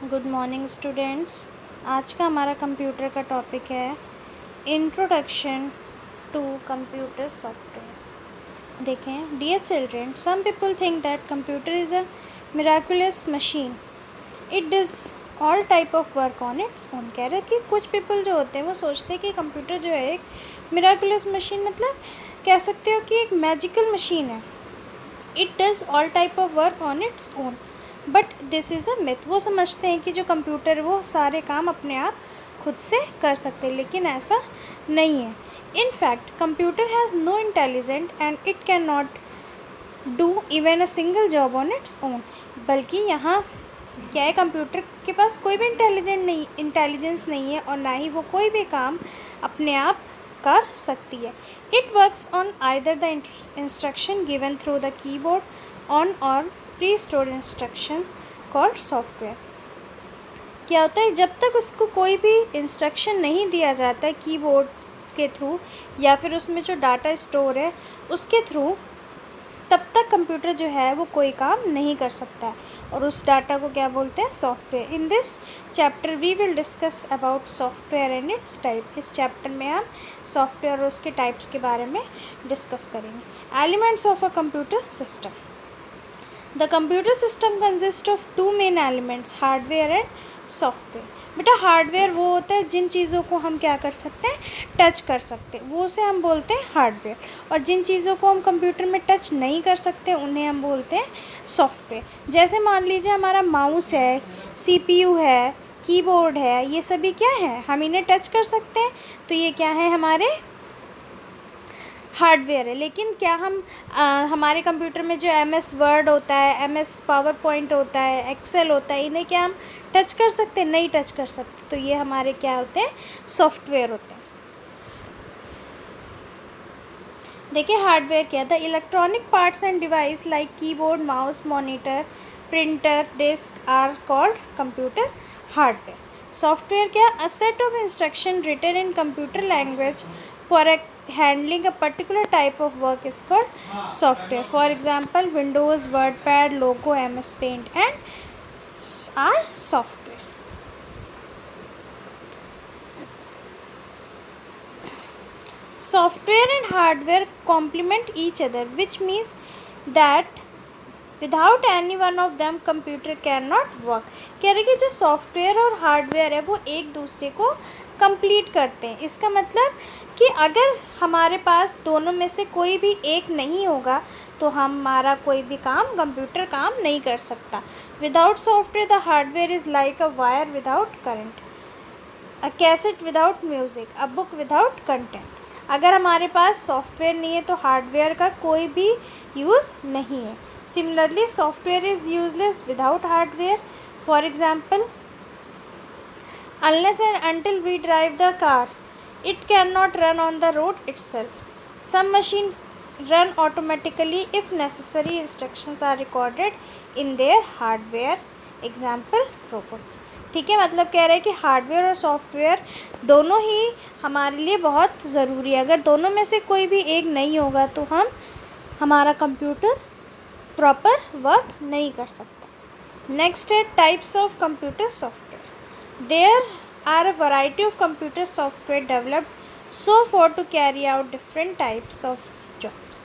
Good morning students. आज का हमारा कंप्यूटर का टॉपिक है इंट्रोडक्शन टू कंप्यूटर सॉफ्टवेयर। देखें, dear children, some people think that computer is a miraculous machine. It does all type of work on its own. कह रहे कि कुछ पीपल जो होते हैं वो सोचते हैं कि कंप्यूटर जो है एक मिराकुलस मशीन, मतलब कह सकते हो कि एक मैजिकल मशीन है। It does all type of work on its own, but this is a myth. वो समझते हैं कि जो कंप्यूटर वो सारे काम अपने आप खुद से कर सकते हैं, लेकिन ऐसा नहीं है। In fact computer has no intelligent and it can not do even a single job on its own. बल्कि यहाँ क्या है, कंप्यूटर के पास कोई भी इंटेलिजेंस नहीं है और ना ही वो कोई भी काम अपने आप कर सकती है। It works on either the instruction given through the keyboard on और pre stored instructions called software. क्या होता है, जब तक उसको कोई भी इंस्ट्रक्शन नहीं दिया जाता है कीबोर्ड के थ्रू या फिर उसमें जो डाटा स्टोर है उसके थ्रू, तब तक कंप्यूटर जो है वो कोई काम नहीं कर सकता है। और उस डाटा को क्या बोलते हैं, software. In this chapter we will discuss about software and its type. इस चैप्टर में हम सॉफ्टवेयर और उसके टाइप्स के बारे में डिस्कस करेंगे। Elements of a computer system. The computer system consist of two main elements, hardware and software. बेटा, हार्डवेयर वो होता है जिन चीज़ों को हम क्या कर सकते हैं, टच कर सकते हैं, वो उसे हम बोलते हैं हार्डवेयर। और जिन चीज़ों को हम कंप्यूटर में टच नहीं कर सकते उन्हें हम बोलते हैं सॉफ्टवेयर। जैसे मान लीजिए हमारा माउस है, सीपीयू है, कीबोर्ड है, ये सभी क्या है, हम इन्हें टच कर सकते हैं, तो ये क्या है, हमारे हार्डवेयर है। लेकिन क्या हम हमारे कंप्यूटर में जो MS वर्ड होता है, MS पावर पॉइंट होता है, एक्सेल होता है, इन्हें क्या हम टच कर सकते हैं, नहीं टच कर सकते, तो ये हमारे क्या होते हैं, सॉफ्टवेयर होते हैं। देखिए, हार्डवेयर क्या था, electronic parts and device like keyboard, mouse, monitor, printer, disk are called computer hardware. Software क्या, a set of instruction written in computer language for a handling a particular type of work is called software. For example, Windows, WordPad, Logo, MS Paint and are software. Software and hardware complement each other, which means that without any one of them computer can not work. कह रहे कि जो software और hardware है वो एक दूसरे को कंप्लीट करते हैं। इसका मतलब कि अगर हमारे पास दोनों में से कोई भी एक नहीं होगा तो हमारा कोई भी काम, कंप्यूटर काम नहीं कर सकता। Without software the hardware is like a wire without current, a cassette without music, a book without content. अगर हमारे पास सॉफ्टवेयर नहीं है तो हार्डवेयर का कोई भी यूज़ नहीं है। Similarly, software is useless without hardware. For example, unless and until we drive the car, it cannot run on the road itself. Some machines run automatically if necessary instructions are recorded in their hardware. Example, robots. ठीक है, मतलब कह रहे हैं कि hardware और software दोनों ही हमारे लिए बहुत ज़रूरी है। अगर दोनों में से कोई भी एक नहीं होगा तो हमारा कंप्यूटर प्रॉपर वर्क नहीं कर सकता। नेक्स्ट है types of computer software. There are a variety of computer software developed so for to carry out different types of jobs,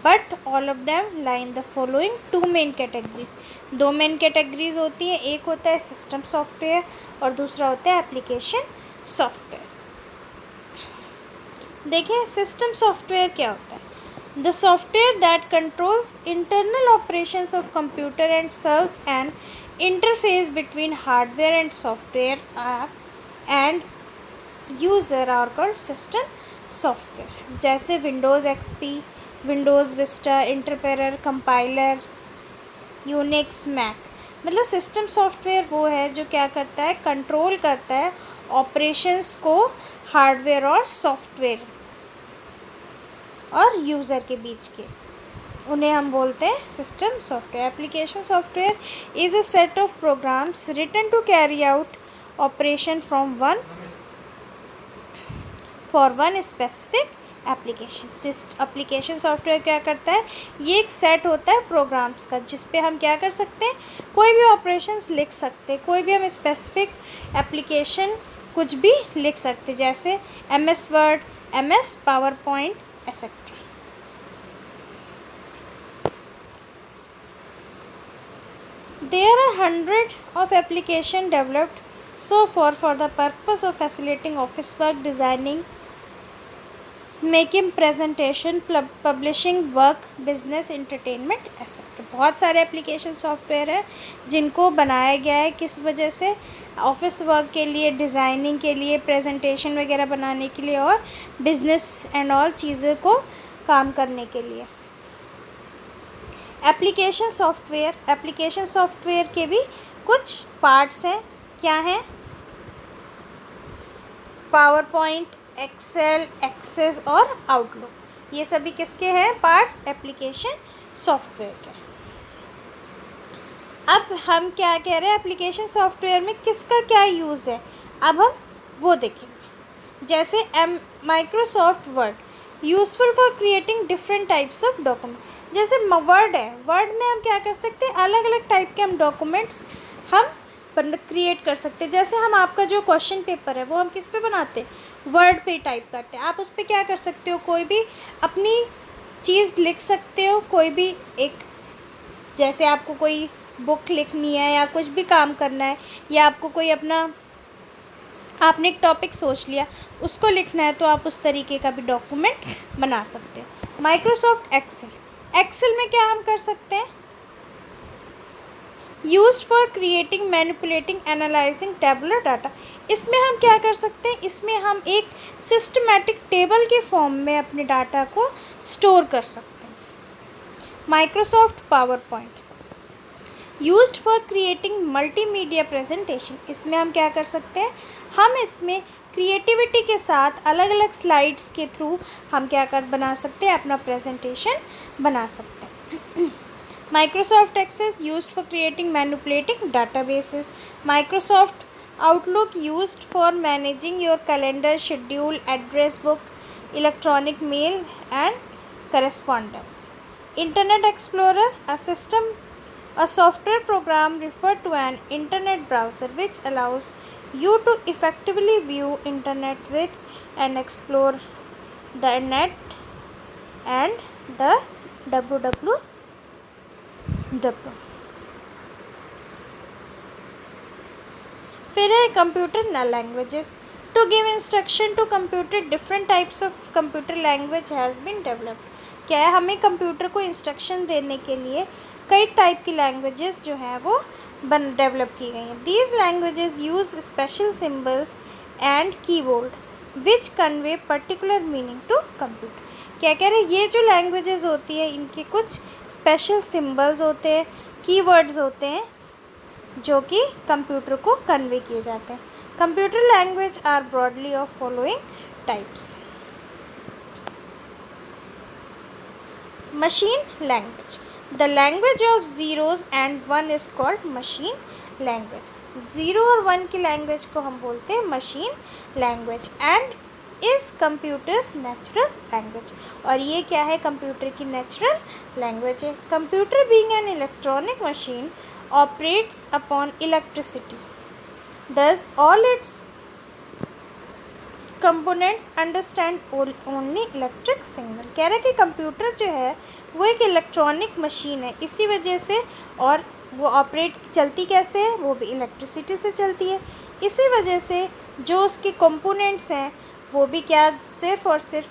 but all of them lie in the following two main categories. दो main categories होती हैं, एक होता है system software और दूसरा होता है एप्लीकेशन सॉफ्टवेयर। देखिए, सिस्टम सॉफ्टवेयर क्या होता है। The software that controls internal operations of computer and serves an interface between hardware and software and user are called system software. जैसे Windows XP, Windows Vista, Interpreter, Compiler, Unix, Mac। मतलब system software वो है जो क्या करता है, control करता है ऑपरेशंस को हार्डवेयर और सॉफ्टवेयर और यूज़र के बीच के, उन्हें हम बोलते हैं system software. Application software is a set of programs written to carry out operation for one specific application. जिस एप्लीकेशन सॉफ्टवेयर क्या करता है, ये एक सेट होता है प्रोग्राम्स का, जिस पे हम क्या कर सकते हैं, कोई भी ऑपरेशंस लिख सकते हैं, कोई भी हम स्पेसिफिक एप्लीकेशन कुछ भी लिख सकते हैं, जैसे MS word, MS power point etcetera. There are hundreds of applications developed so far for the purpose of facilitating office work, designing, making presentation, publishing work, business, entertainment, etcetera. बहुत सारे application software हैं जिनको बनाया गया है किस वजह से, ऑफिस वर्क के लिए, डिज़ाइनिंग के लिए, प्रेजेंटेशन वगैरह बनाने के लिए और बिजनेस एंड ऑल चीज़ों को काम करने के लिए। एप्लीकेशन सॉफ्टवेयर के भी कुछ पार्ट्स हैं। क्या हैं? पावर पॉइंट, एक्सेल, एक्सेस और आउटलुक, ये सभी किसके हैं पार्ट्स? एप्लीकेशन सॉफ्टवेयर के। अब हम क्या कह रहे हैं, एप्लीकेशन सॉफ्टवेयर में किसका क्या यूज़ है, अब हम वो देखेंगे। जैसे Microsoft word useful for creating different types of document. जैसे वर्ड है, वर्ड में हम क्या कर सकते हैं, अलग अलग टाइप के हम डॉक्यूमेंट्स हम क्रिएट कर सकते हैं। जैसे हम आपका जो क्वेश्चन पेपर है वो हम किस पे बनाते हैं, वर्ड पे टाइप करते हैं। आप उस पर क्या कर सकते हो, कोई भी अपनी चीज़ लिख सकते हो, कोई भी एक, जैसे आपको कोई बुक लिखनी है या कुछ भी काम करना है, या आपको कोई अपना, आपने एक टॉपिक सोच लिया उसको लिखना है, तो आप उस तरीके का भी डॉक्यूमेंट बना सकते हो। माइक्रोसॉफ्ट एक्सेल में क्या हम कर सकते हैं, used for creating, manipulating, analysing tabular data. इसमें हम क्या कर सकते हैं, इसमें हम एक सिस्टमैटिक टेबल के फॉर्म में अपने डाटा को स्टोर कर सकते हैं। Microsoft power point used for creating multimedia presentation. इसमें हम क्या कर सकते हैं, हम इसमें क्रिएटिविटी के साथ अलग अलग स्लाइड्स के थ्रू हम क्या कर बना सकते हैं, अपना प्रेजेंटेशन बना सकते हैं। Microsoft Access used for creating, manipulating databases. Microsoft Outlook used for managing your calendar, schedule, address book, electronic mail and correspondence. Internet Explorer, a software program referred to an internet browser which allows you to effectively view internet with and explore the net and the www. फिर है computer languages. To give instruction to computer, different types of computer language has been developed. क्या है, हमें computer को instruction देने के लिए कई टाइप की लैंग्वेजेस जो हैं वो डेवलप की गई हैं। These languages use special symbols and keyboard which convey particular meaning to computer. क्या कह रहे हैं, ये जो लैंग्वेजेस होती हैं इनके कुछ स्पेशल सिंबल्स होते हैं, कीवर्ड्स होते हैं जो कि कंप्यूटर को कन्वे किए जाते हैं। Computer language are broadly of following types. Machine language, the language of zeros and one is called machine language. Zero और वन की लैंग्वेज को हम बोलते हैं machine language. And is computer's natural language, और ये क्या है, कंप्यूटर की नेचुरल लैंग्वेज है। Computer being an electronic machine operates upon electricity, thus all its components understand only electric signal. कह रहे हैं कि कंप्यूटर जो है वो एक इलेक्ट्रॉनिक मशीन है, इसी वजह से, और वो ऑपरेट चलती कैसे है, वो भी इलेक्ट्रिसिटी से चलती है। इसी वजह से जो उसके कंपोनेंट्स हैं वो भी क्या, सिर्फ और सिर्फ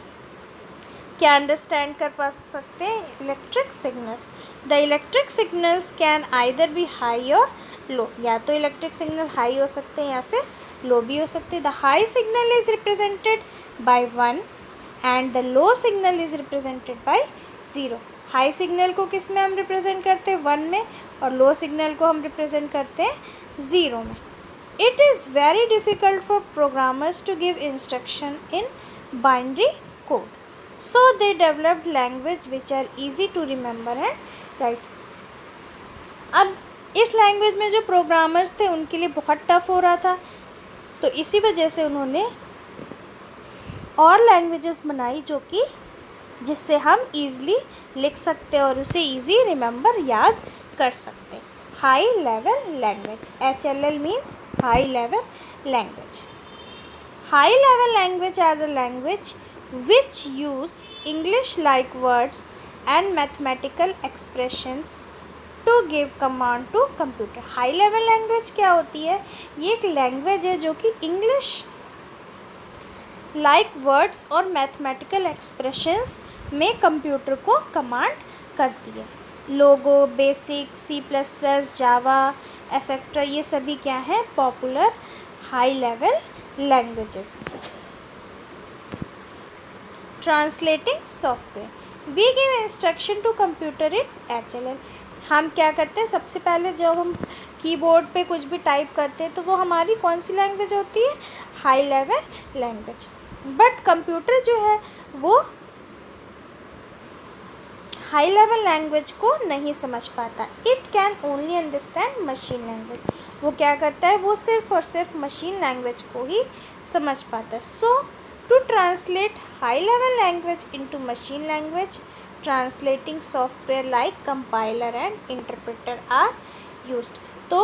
क्या अंडरस्टैंड कर पा सकते हैं, electric signals. The electric signals can either be high और लो, या तो इलेक्ट्रिक सिग्नल हाई हो सकते हैं या फिर लो भी हो सकते हैं। The high signal is represented by 1 and the low signal is represented by 0। High signal को किस में हम रिप्रेजेंट करते हैं, 1 में, और लो सिग्नल को हम रिप्रेजेंट करते हैं 0 में। It is very difficult for programmers to give instruction in binary code, so they developed language which are easy to remember and write. अब इस लैंग्वेज में जो प्रोग्रामर्स थे उनके लिए बहुत टफ हो रहा था, तो इसी वजह से उन्होंने और लैंग्वेजेस बनाई जो कि जिससे हम ईज़िली लिख सकते और उसे ईज़ी रिमेंबर याद कर सकते। High level language, HLL means high level language. High level language are the language which use English like words and mathematical expressions to give command to computer। High level language क्या होती है? ये एक language है जो कि English like words और mathematical expressions में कंप्यूटर को कमांड करती है। Logo, BASIC, C++, Java etcetera, ये सभी क्या है? Popular high level languages. Translating software, we give instruction to computer in HLL। हम क्या करते हैं? सबसे पहले जब हम कीबोर्ड पे कुछ भी टाइप करते हैं तो वो हमारी कौन सी लैंग्वेज होती है? High level language. But computer जो है वो हाई लेवल लैंग्वेज को नहीं समझ पाता। It can only understand machine language. वो क्या करता है? वो सिर्फ और सिर्फ मशीन लैंग्वेज को ही समझ पाता है। सो to translate high level language into machine language, translating software like compiler and interpreter are used। तो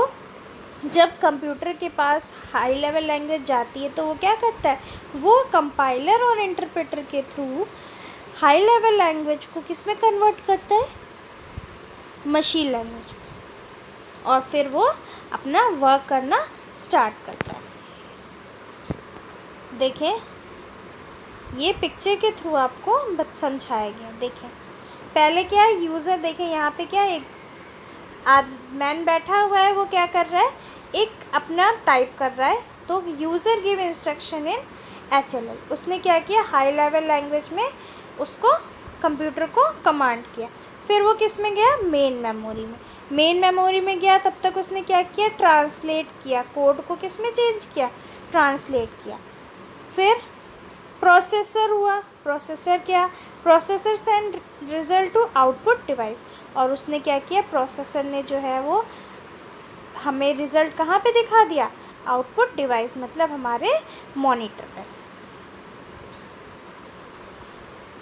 जब कंप्यूटर के पास हाई लेवल लैंग्वेज जाती है तो वो क्या करता है? वो कंपाइलर और इंटरप्रेटर के थ्रू हाई लेवल लैंग्वेज को किस में कन्वर्ट करता है? मशीन लैंग्वेज, और फिर वो अपना वर्क करना स्टार्ट करता है। देखें, ये पिक्चर के थ्रू आपको समझाया गया। देखें पहले क्या है? यूज़र, देखें यहाँ पे क्या है? एक मैन बैठा हुआ है, वो क्या कर रहा है? एक अपना टाइप कर रहा है। तो यूज़र गिव इंस्ट्रक्शन इन HLL। उसने क्या किया? हाई लेवल लैंग्वेज में उसको कंप्यूटर को कमांड किया। फिर वो किस में गया? मेन मेमोरी में। मेन मेमोरी में गया, तब तक उसने क्या किया? ट्रांसलेट किया। कोड को किस में चेंज किया? ट्रांसलेट किया। फिर प्रोसेसर हुआ। प्रोसेसर क्या? Processor send result to output device. और उसने क्या किया? प्रोसेसर ने जो है वो हमें रिज़ल्ट कहाँ पे दिखा दिया? आउटपुट डिवाइस, मतलब हमारे मॉनिटर पे।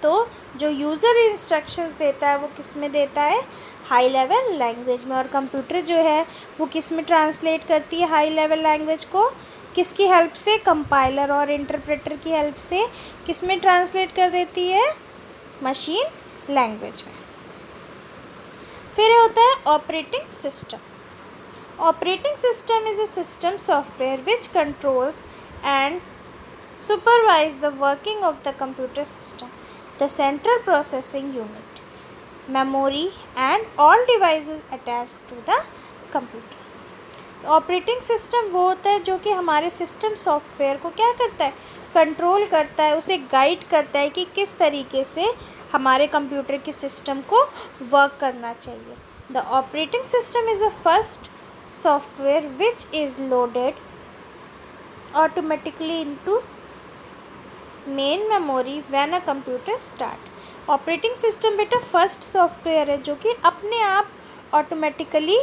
तो जो यूज़र इंस्ट्रक्शंस देता है वो किस में देता है? हाई लेवल लैंग्वेज में। और कंप्यूटर जो है वो किस में ट्रांसलेट करती है हाई लेवल लैंग्वेज को? किसकी हेल्प से? कंपाइलर और इंटरप्रेटर की हेल्प से किस में ट्रांसलेट कर देती है? मशीन लैंग्वेज में। फिर होता है operating system. Operating system is a system software which controls and supervise the working of the computer system, the central processing unit, memory and all devices attached to the computer। Operating system वो होता है जो कि हमारे system software को क्या करता है? कंट्रोल करता है, उसे गाइड करता है कि किस तरीके से हमारे कंप्यूटर के सिस्टम को वर्क करना चाहिए। The operating system is the first software which is loaded automatically into main memory when a computer start. Operating system बेटा फर्स्ट सॉफ्टवेयर है जो कि अपने आप ऑटोमेटिकली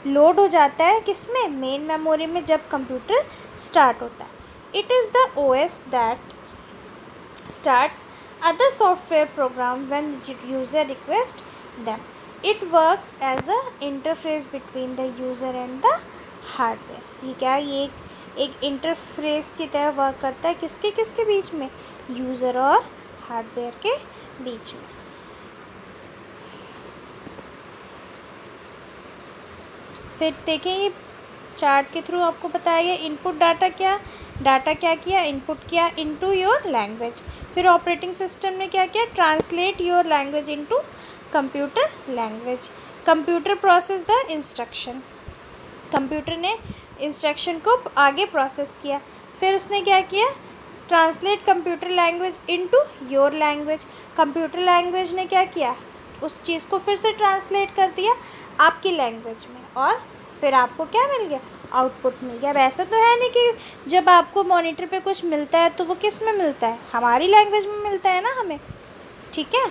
लोड हो जाता है किसमें? मेन मेमोरी में, जब कंप्यूटर स्टार्ट होता है। It is the OS that starts other software program when user request them. It works as a interface between the user and the hardware. ये क्या? ये एक इंटरफेस की तरह वर्क करता है। किसके किसके बीच में? यूज़र और हार्डवेयर के बीच में। फिर देखें, ये चार्ट के थ्रू आपको बताया गया इनपुट डाटा क्या? डाटा क्या किया? इनपुट किया इनटू योर लैंग्वेज। फिर ऑपरेटिंग सिस्टम ने क्या किया? Translate your language into computer language. Computer process the instruction. Computer ने इंस्ट्रक्शन को आगे प्रोसेस किया। फिर उसने क्या किया? Translate computer language into your language. Computer language ने क्या किया? उस चीज़ को फिर से ट्रांसलेट कर दिया आपकी लैंग्वेज में, और फिर आपको क्या मिल गया? आउटपुट मिल गया। वैसा तो है नहीं कि जब आपको मॉनिटर पे कुछ मिलता है तो वो किस में मिलता है? हमारी लैंग्वेज में मिलता है ना हमें, ठीक है।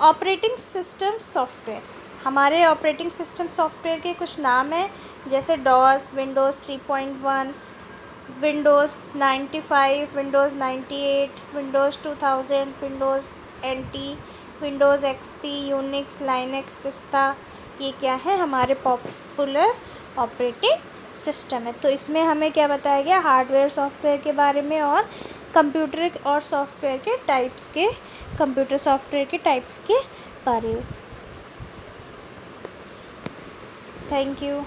ऑपरेटिंग सिस्टम सॉफ्टवेयर, हमारे ऑपरेटिंग सिस्टम सॉफ्टवेयर के कुछ नाम हैं, जैसे DOS, Windows 3.1, Windows 95, Windows 98, Windows 2000, Windows NT, Windows XP, Unix, Linux, Vista, ये क्या है, हमारे पॉपुलर ऑपरेटिंग सिस्टम है। तो इसमें हमें क्या बताया गया, हार्डवेयर सॉफ्टवेयर के बारे में और कंप्यूटर और सॉफ्टवेयर के टाइप्स के, कंप्यूटर सॉफ्टवेयर के टाइप्स के बारे में। Thank you.